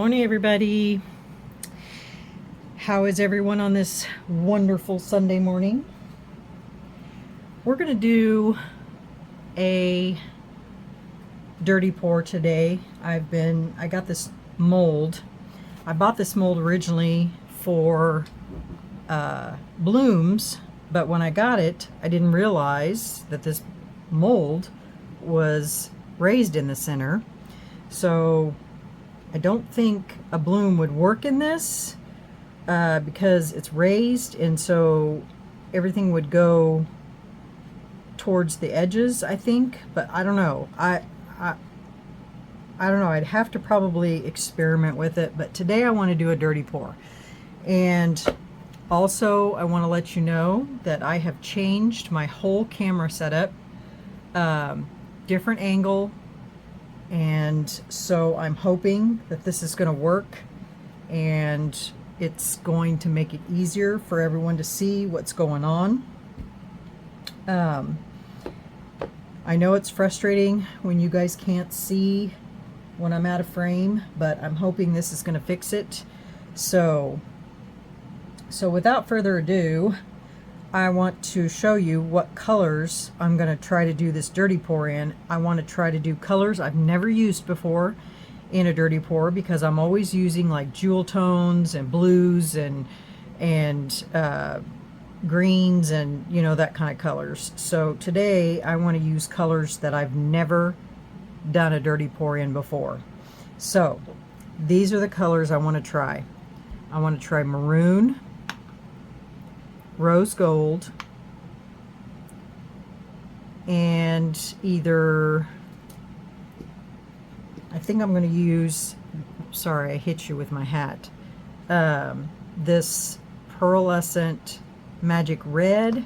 morning, everybody. How is everyone on this wonderful Sunday morning? We're going to do a dirty pour today. I got this mold. I bought this mold originally for blooms, but when I got it, I didn't realize that this mold was raised in the center. So I don't think a bloom would work in this because it's raised, and so everything would go towards the edges, I think. But I don't know. I don't know. I'd have to probably experiment with it. But today I want to do a dirty pour. And also I want to let you know that I have changed my whole camera setup. Different angle. And so I'm hoping that this is going to work and it's going to make it easier for everyone to see what's going on. I know it's frustrating when you guys can't see when I'm out of frame, but I'm hoping this is going to fix it. So without further ado, I want to show you what colors I'm going to try to do this dirty pour in. I want to try to do colors I've never used before in a dirty pour because I'm always using like jewel tones and blues and greens and, you know, that kind of colors. So today I want to use colors that I've never done a dirty pour in before. So these are the colors I want to try. I want to try maroon, rose gold, and either, I think I'm going to use, sorry I hit you with my hat, this pearlescent magic red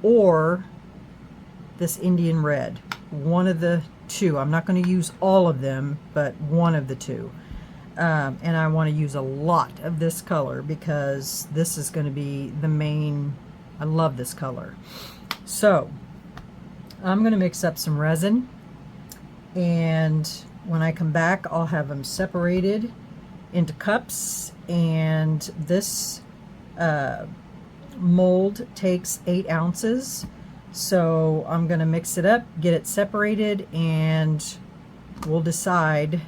or this Indian red. One of the two. I'm not going to use all of them, but one of the two. And I want to use a lot of this color because this is going to be the main. I love this color. So I'm going to mix up some resin, and when I come back I'll have them separated into cups. And this mold takes 8 ounces, so I'm going to mix it up, get it separated, and we'll decide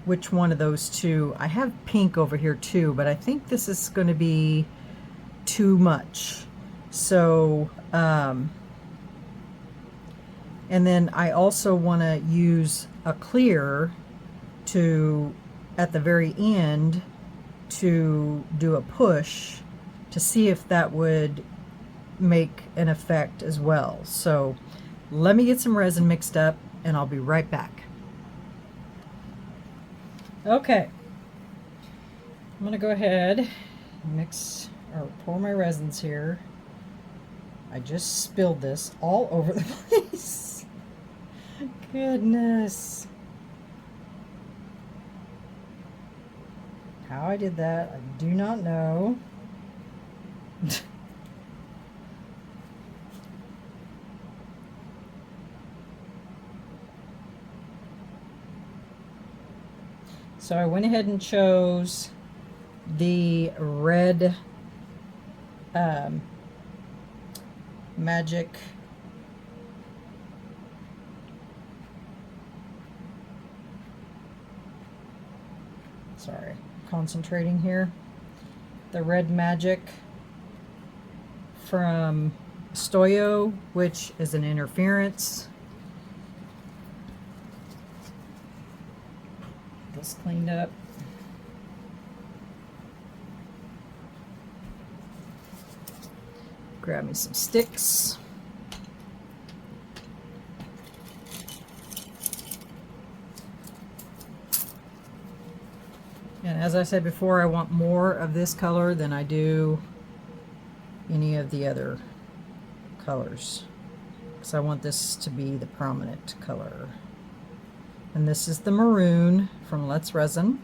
which one of those two. I have pink over here too, but I think this is going to be too much. So and then I also want to use a clear to at the very end to do a push to see if that would make an effect as well. So let me get some resin mixed up and I'll be right back. Okay, I'm gonna go ahead and mix or pour my resins here. I just spilled this all over the place. Goodness. How I did that, I do not know. So I went ahead and chose the red magic concentrating here, the red magic from Istoyo, which is an interference. This cleaned up. Grab me some sticks. And as I said before, I want more of this color than I do any of the other colors, because I want this to be the prominent color. And this is the maroon from Let's Resin.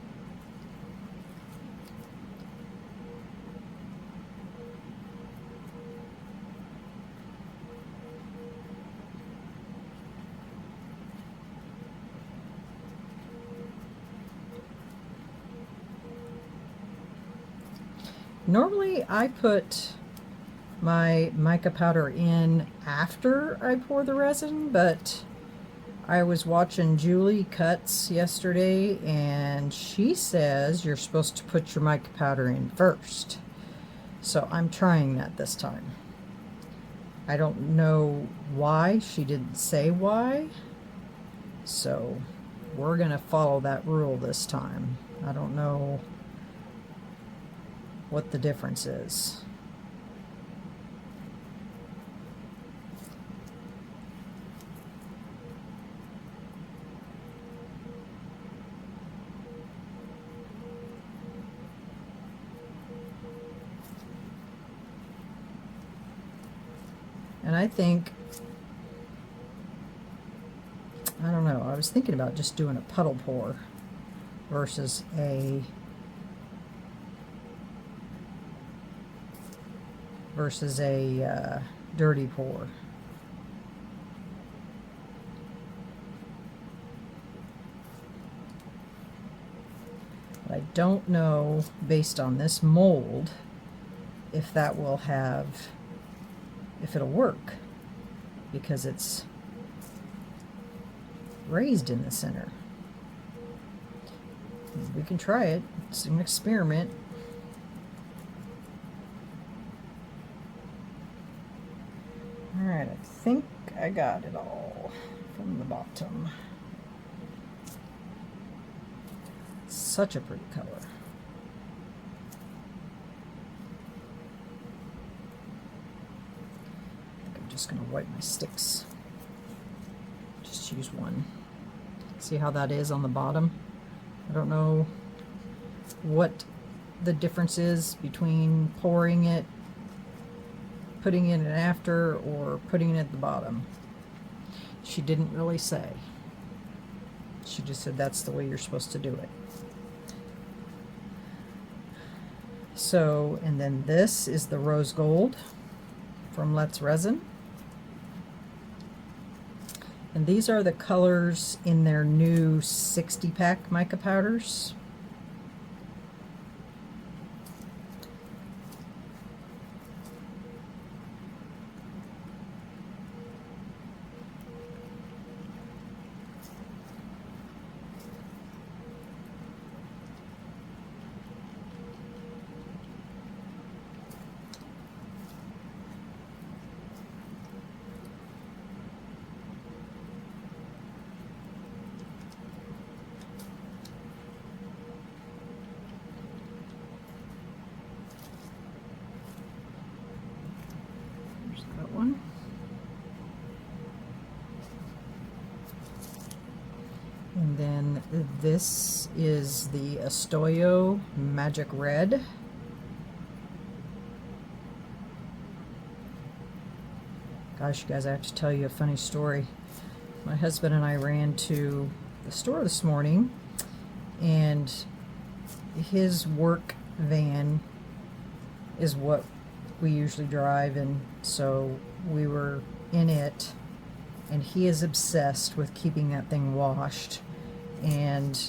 Normally I put my mica powder in after I pour the resin, but I was watching Julie Cuts yesterday, and she says you're supposed to put your mica powder in first. So I'm trying that this time. I don't know why. She didn't say why. So we're going to follow that rule this time. I don't know what the difference is. And I think, I don't know, I was thinking about just doing a puddle pour versus a dirty pour. But I don't know, based on this mold, if that will have, if it'll work, because it's raised in the center. We can try it. It's an experiment. Alright, I think I got it all from the bottom. Such a pretty color. I'm just going to wipe my sticks. Just use one. See how that is on the bottom? I don't know what the difference is between pouring it, putting it in after, or putting it at the bottom. She didn't really say. She just said that's the way you're supposed to do it. So, and then this is the rose gold from Let's Resin. And these are the colors in their new 60-pack mica powders. One. And then this is the Istoyo Magic Red. Gosh, you guys, I have to tell you a funny story. My husband and I ran to the store this morning, and his work van is what we usually drive, and so we were in it, and he is obsessed with keeping that thing washed. And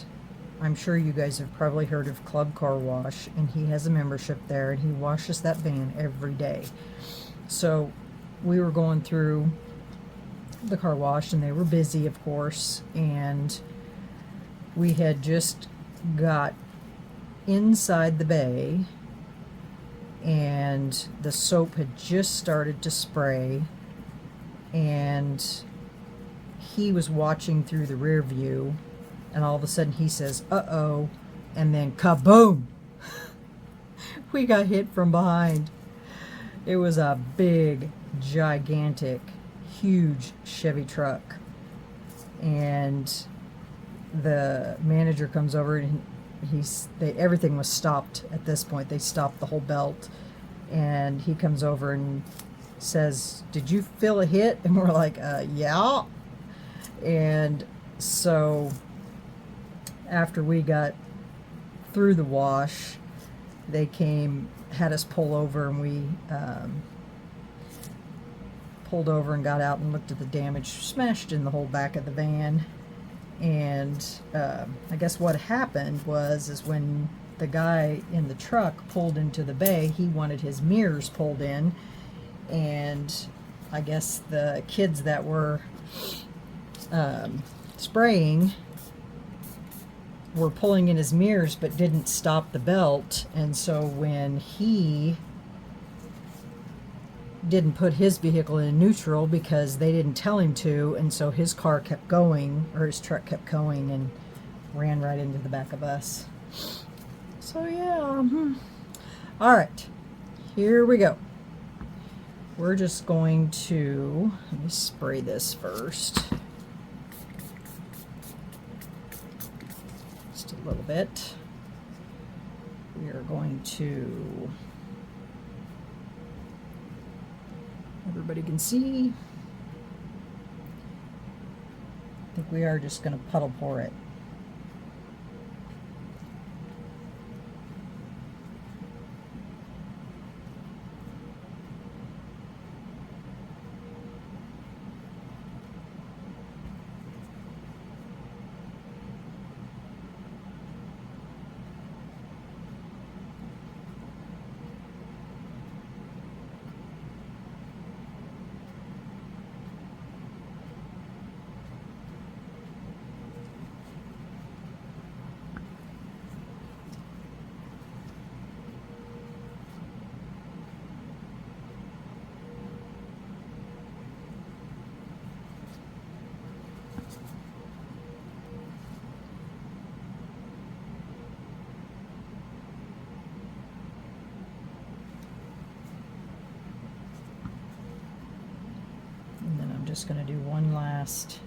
I'm sure you guys have probably heard of Club Car Wash, and he has a membership there, and he washes that van every day. So we were going through the car wash, and they were busy, of course, and we had just got inside the bay, and the soap had just started to spray, and he was watching through the rear view, and all of a sudden he says, "Uh-oh," and then kaboom! We got hit from behind. It was a big, gigantic, huge Chevy truck, and the manager comes over, and everything was stopped at this point. They stopped the whole belt, and he comes over and says, "Did you feel a hit?" And we're like, yeah. And so after we got through the wash, they had us pull over, and we pulled over and got out and looked at the damage smashed in the whole back of the van. And I guess what happened is when the guy in the truck pulled into the bay, he wanted his mirrors pulled in, and I guess the kids that were spraying were pulling in his mirrors but didn't stop the belt, and so when he didn't put his vehicle in neutral because they didn't tell him to, and so his car kept going, or his truck kept going, and ran right into the back of us. So yeah, all right, here we go. We're just going to, let me spray this first. Just a little bit. We are going to, everybody can see. I think we are just going to puddle pour it. Just going to do one last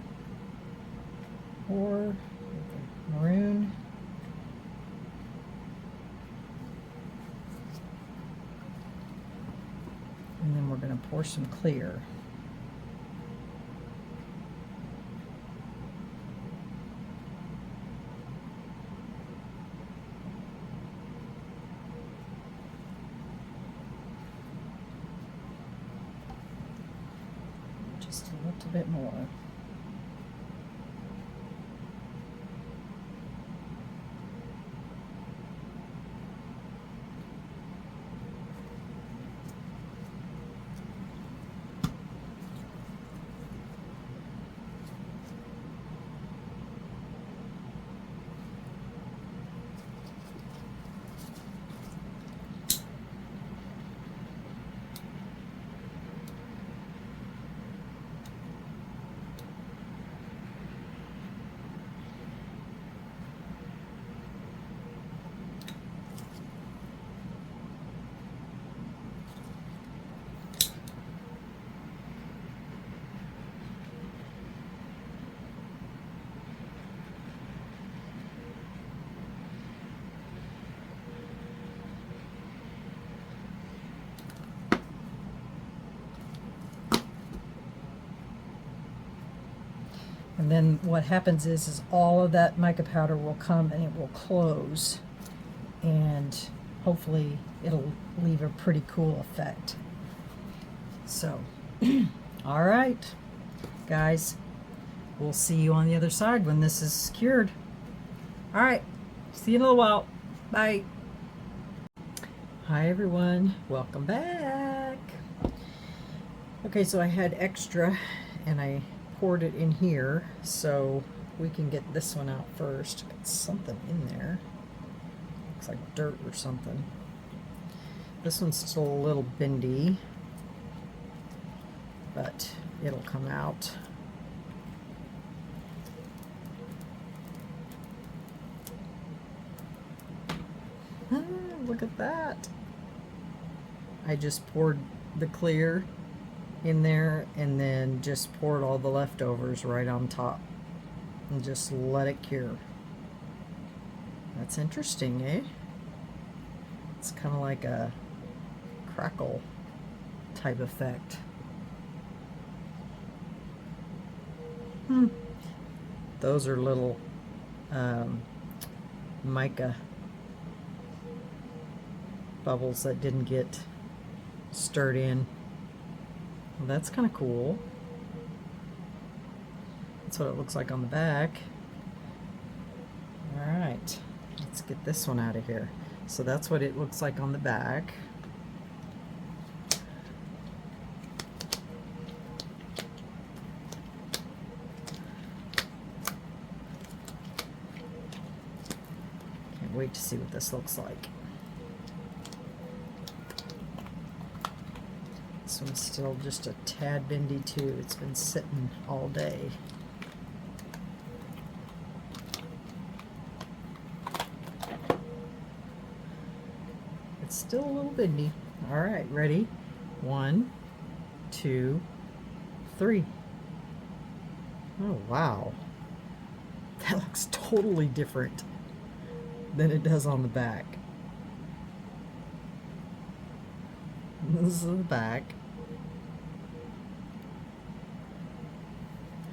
pour with the maroon. And then we're going to pour some clear. Just a little bit more. And then what happens is all of that mica powder will come and it will close, and hopefully it'll leave a pretty cool effect. So, all right, guys, we'll see you on the other side when this is cured. All right, see you in a little while. Bye. Hi everyone, welcome back. Okay, so I had extra and I poured it in here, so we can get this one out first. Got something in there. Looks like dirt or something. This one's still a little bendy, but it'll come out. Ah, look at that. I just poured the clear in there and then just poured all the leftovers right on top and just let it cure. That's interesting, eh? It's kind of like a crackle type effect. Those are little mica bubbles that didn't get stirred in. Well, that's kind of cool. That's what it looks like on the back. All right. Let's get this one out of here. So that's what it looks like on the back. Can't wait to see what this looks like. This one's still just a tad bendy too. It's been sitting all day. It's still a little bendy. All right, ready? 1, 2, 3. Oh, wow. That looks totally different than it does on the back. This is the back.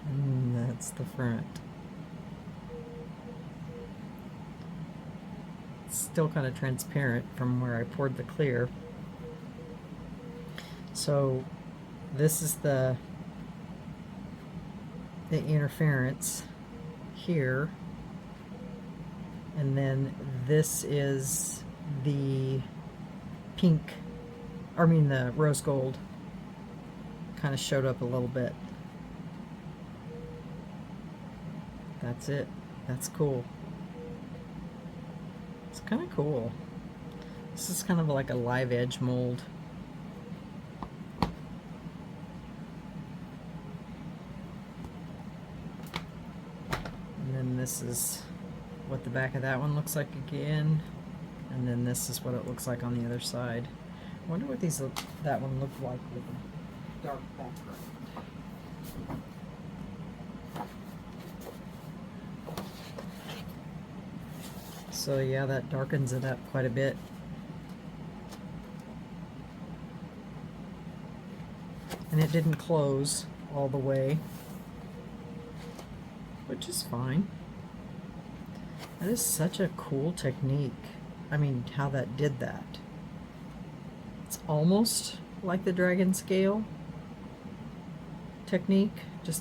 And that's the front. It's still kind of transparent from where I poured the clear. So this is the interference here, and then this is the pink, I mean the rose gold kind of showed up a little bit. That's it. That's cool. It's kind of cool. This is kind of like a live edge mold. And then this is what the back of that one looks like again. And then this is what it looks like on the other side. I wonder what that one looked like with a dark background. So yeah, that darkens it up quite a bit. And it didn't close all the way, which is fine. That is such a cool technique. I mean, how that did that. It's almost like the dragon scale technique, it's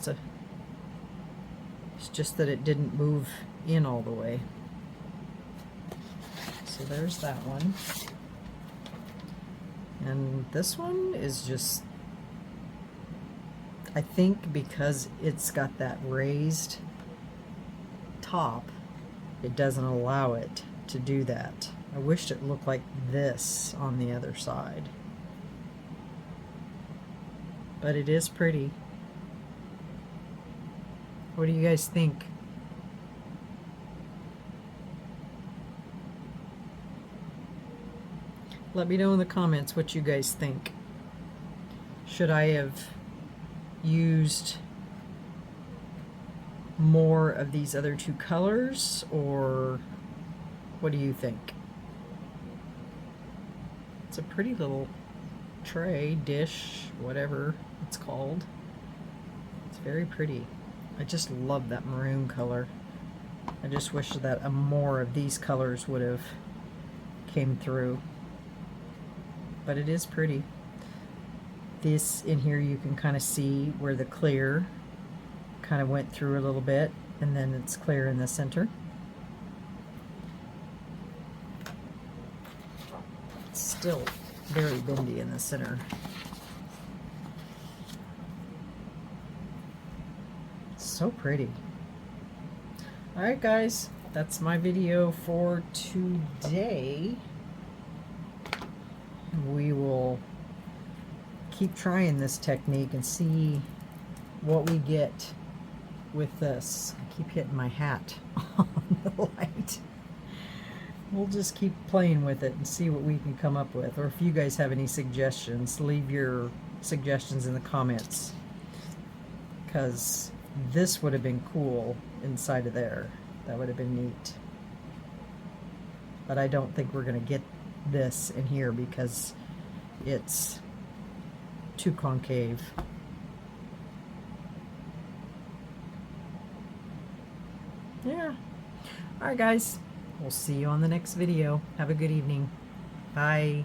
just that it didn't move in all the way. So there's that one. And this one is just, I think because it's got that raised top, it doesn't allow it to do that. I wished it looked like this on the other side. But it is pretty. What do you guys think? Let me know in the comments what you guys think. Should I have used more of these other two colors, or what do you think? It's a pretty little tray, dish, whatever it's called. It's very pretty. I just love that maroon color. I just wish that more of these colors would have came through. But it is pretty. This in here, you can kind of see where the clear kind of went through a little bit, and then it's clear in the center. It's still very bendy in the center. It's so pretty. Alright guys, that's my video for today. We will keep trying this technique and see what we get with this. I keep hitting my hat on the light. We'll just keep playing with it and see what we can come up with. Or if you guys have any suggestions, leave your suggestions in the comments, because this would have been cool inside of there. That would have been neat. But I don't think we're going to get this in here because it's too concave. Yeah. Alright guys, we'll see you on the next video. Have a good evening. Bye.